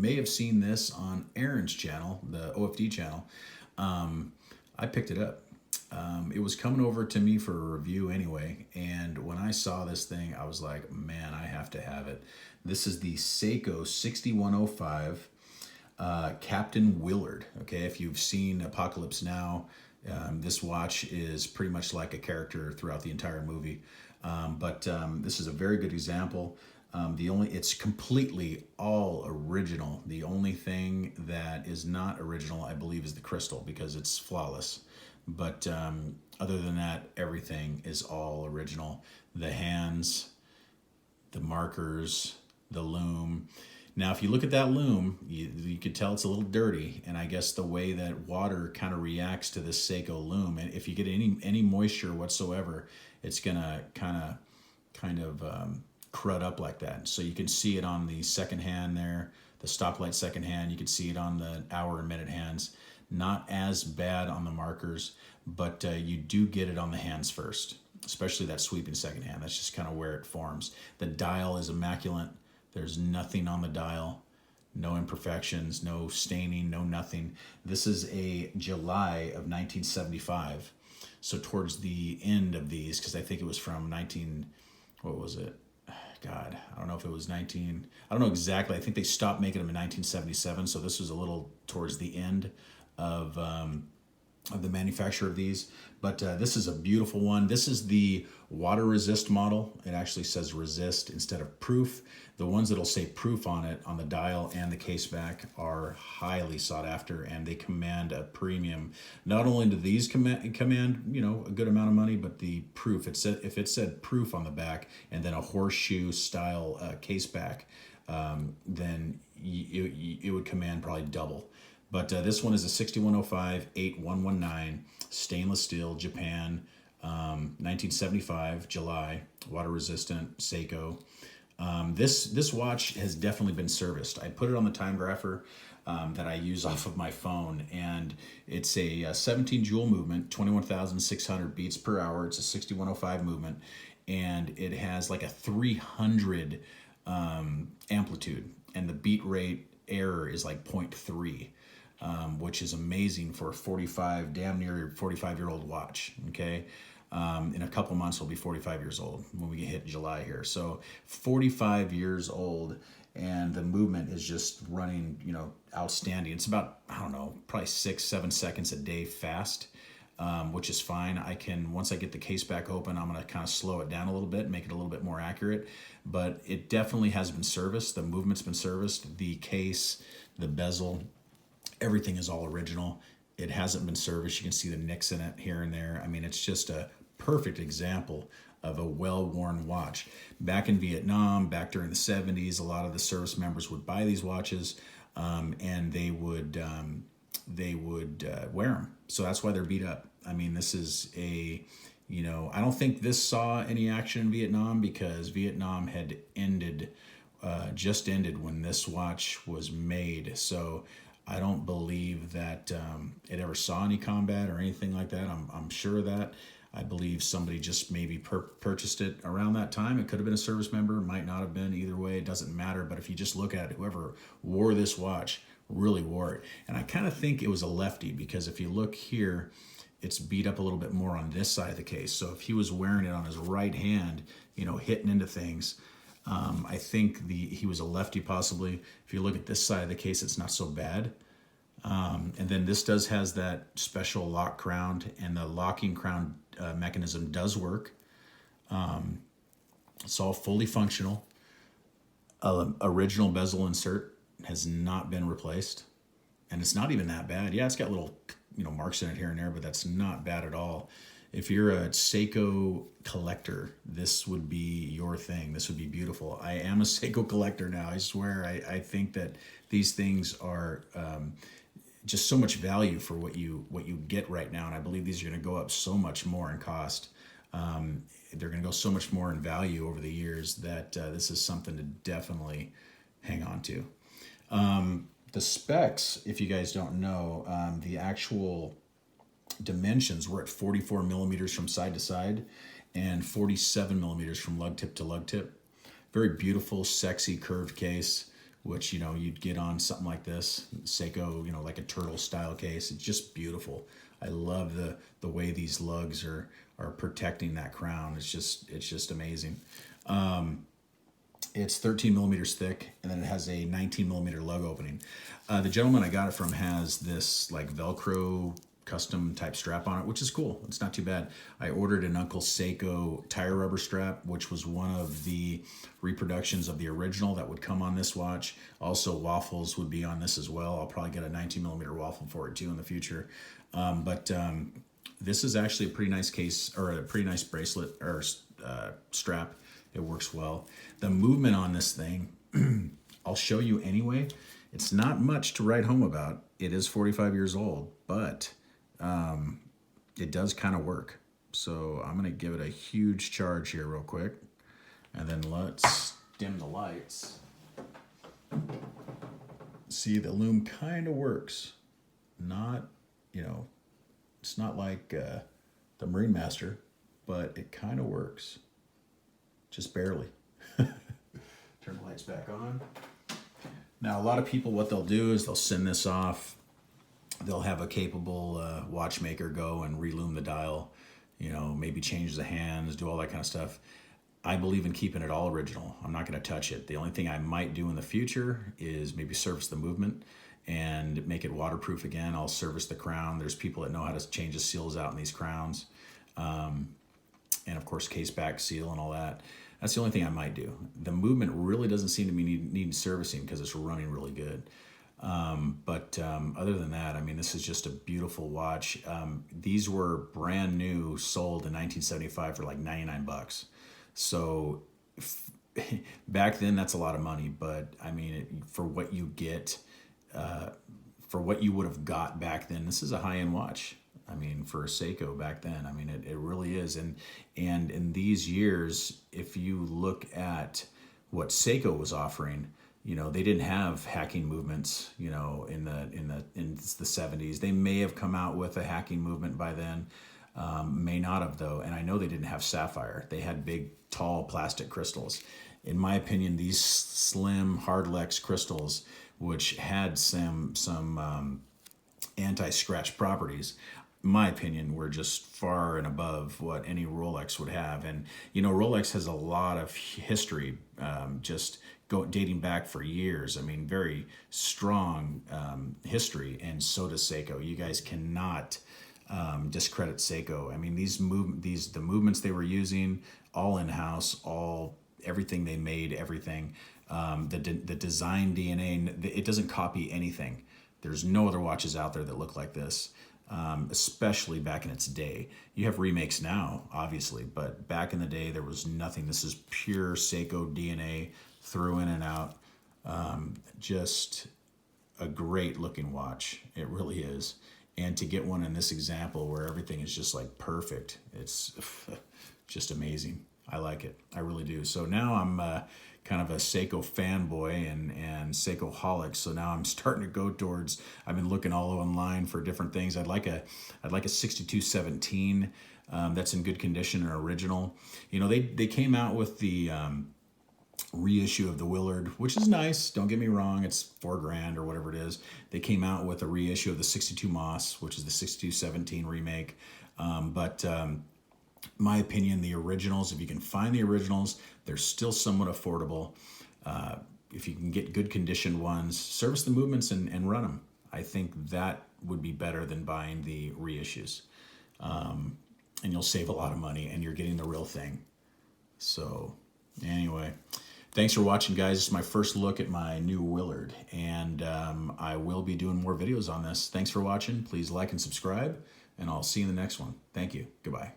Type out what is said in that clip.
may have seen this on Aaron's channel, the OFD channel. I picked it up. It was coming over to me for a review anyway, and when I saw this thing, I was like, man, I have to have it. This is the Seiko 6105 Captain Willard. Okay, if you've seen Apocalypse Now, this watch is pretty much like a character throughout the entire movie. But this is a very good example. It's completely all original. The only thing that is not original, I believe, is the crystal, because it's flawless. But other than that, everything is all original. The hands, the markers, the loom. Now, if you look at that loom, you could tell it's a little dirty, and I guess the way that water kind of reacts to this Seiko loom, and if you get any moisture whatsoever, it's gonna kind of crud up like that. So you can see it on the second hand there, the stoplight second hand. You can see it on the hour and minute hands. Not as bad on the markers, but you do get it on the hands first, especially that sweeping second hand. That's just kind of where it forms. The dial is immaculate. There's nothing on the dial, no imperfections, no staining, no nothing. This is a July of 1975. So towards the end of these, because I think it was from what was it? God, I don't know if it was I don't know exactly. I think they stopped making them in 1977. So this was a little towards the end of the manufacture of these. But this is a beautiful one. This is the water resist model. It actually says resist instead of proof. The ones that'll say proof on it, on the dial and the case back, are highly sought after, and they command a premium. Not only do these command a good amount of money, but the proof. If it said proof on the back and then a horseshoe style case back, then it would command probably double. But this one is a 6105-8119 stainless steel, Japan, 1975, July, water resistant, Seiko. This watch has definitely been serviced. I put it on the time grapher that I use off of my phone, and it's a 17 joule movement, 21,600 beats per hour. It's a 6105 movement, and it has like a 300 amplitude, and the beat rate error is like 0.3. Which is amazing for a damn near 45-year-old watch. Okay, in a couple months we'll be 45 years old when we hit July here. So 45 years old, and the movement is just running, outstanding. It's about, I don't know, probably 6-7 seconds a day fast, which is fine. Once I get the case back open, I'm gonna kind of slow it down a little bit, make it a little bit more accurate. But it definitely has been serviced. The movement's been serviced. The case, the bezel, everything is all original. It hasn't been serviced. You can see the nicks in it here and there. I mean, it's just a perfect example of a well-worn watch. Back in Vietnam, back during the 70s, a lot of the service members would buy these watches, and they would wear them. So that's why they're beat up. I mean, this is I don't think this saw any action in Vietnam, because Vietnam had just ended when this watch was made. So I don't believe that it ever saw any combat or anything like that. I'm sure of that. I believe somebody just maybe purchased it around that time. It could have been a service member, might not have been. Either way, it doesn't matter. But if you just look at it, whoever wore this watch really wore it. And I kind of think it was a lefty, because if you look here, it's beat up a little bit more on this side of the case. So if he was wearing it on his right hand, hitting into things, I think he was a lefty possibly. If you look at this side of the case, it's not so bad. And then this has that special lock crown, and the locking crown mechanism does work. It's all fully functional. Original bezel insert has not been replaced, and it's not even that bad. Yeah, it's got little marks in it here and there, but that's not bad at all. If you're a Seiko collector, this would be your thing. This would be beautiful. I am a Seiko collector now. I swear. I think that these things are just so much value for what you get right now, and I believe these are going to go up so much more in cost. They're going to go so much more in value over the years that this is something to definitely hang on to. The specs, if you guys don't know, the actual dimensions were at 44 millimeters from side to side and 47 millimeters from lug tip to lug tip. Very beautiful, sexy curved case which, you'd get on something like this, Seiko, like a turtle style case. It's just beautiful. I love the way these lugs are protecting that crown. It's just amazing. It's 13 millimeters thick, and then it has a 19 millimeter lug opening. The gentleman I got it from has this like Velcro custom type strap on it, which is cool. It's not too bad. I ordered an Uncle Seiko tire rubber strap, which was one of the reproductions of the original that would come on this watch. Also, waffles would be on this as well. I'll probably get a 19 millimeter waffle for it too in the future. But this is actually a pretty nice case, or a pretty nice bracelet or strap. It works well. The movement on this thing, I'll show you anyway. It's not much to write home about. It is 45 years old, but it does kind of work. So I'm going to give it a huge charge here real quick. And then let's dim the lights. See, the lume kind of works. Not, it's not like the Marine Master, but it kind of works. Just barely. Turn the lights back on. Now, a lot of people, what they'll do is they'll send this off. They'll have a capable watchmaker go and relume the dial, maybe change the hands, do all that kind of stuff. I believe in keeping it all original. I'm not going to touch it. The only thing I might do in the future is maybe service the movement and make it waterproof again. I'll service the crown. There's people that know how to change the seals out in these crowns. And of course, case back seal and all that. That's the only thing I might do. The movement really doesn't seem to be needing servicing because it's running really good. But other than that, I mean, this is just a beautiful watch. These were brand new, sold in 1975 for like 99 bucks. So back then, that's a lot of money. But I mean, for what you get, for what you would have got back then, this is a high-end watch. I mean, for a Seiko back then, I mean, it really is. And in these years, if you look at what Seiko was offering, they didn't have hacking movements, in the 70s. They may have come out with a hacking movement by then, may not have though. And I know they didn't have sapphire. They had big, tall plastic crystals. In my opinion, these slim Hardlex crystals, which had some anti-scratch properties, in my opinion, were just far and above what any Rolex would have. And, Rolex has a lot of history, dating back for years. I mean, very strong history, and so does Seiko. You guys cannot discredit Seiko. I mean, the movements they were using, all in-house, everything they made, everything. The design DNA, it doesn't copy anything. There's no other watches out there that look like this. Especially back in its day. You have remakes now, obviously, but back in the day, there was nothing. This is pure Seiko DNA through in and out. Just a great looking watch. It really is. And to get one in this example where everything is just like perfect, it's just amazing. I like it. I really do. So now I'm kind of a Seiko fanboy and Seiko-holic. So now I'm starting to go towards, I've been looking all online for different things. I'd like a 6217 that's in good condition and original. They came out with the reissue of the Willard, which is nice. Don't get me wrong. It's $4,000 or whatever it is. They came out with a reissue of the 62 Moss, which is the 6217 remake. My opinion, the originals, if you can find the originals, they're still somewhat affordable. If you can get good conditioned ones, service the movements and run them. I think that would be better than buying the reissues. And you'll save a lot of money and you're getting the real thing. So anyway, thanks for watching, guys. It's my first look at my new Willard, and I will be doing more videos on this. Thanks for watching. Please like and subscribe, and I'll see you in the next one. Thank you. Goodbye.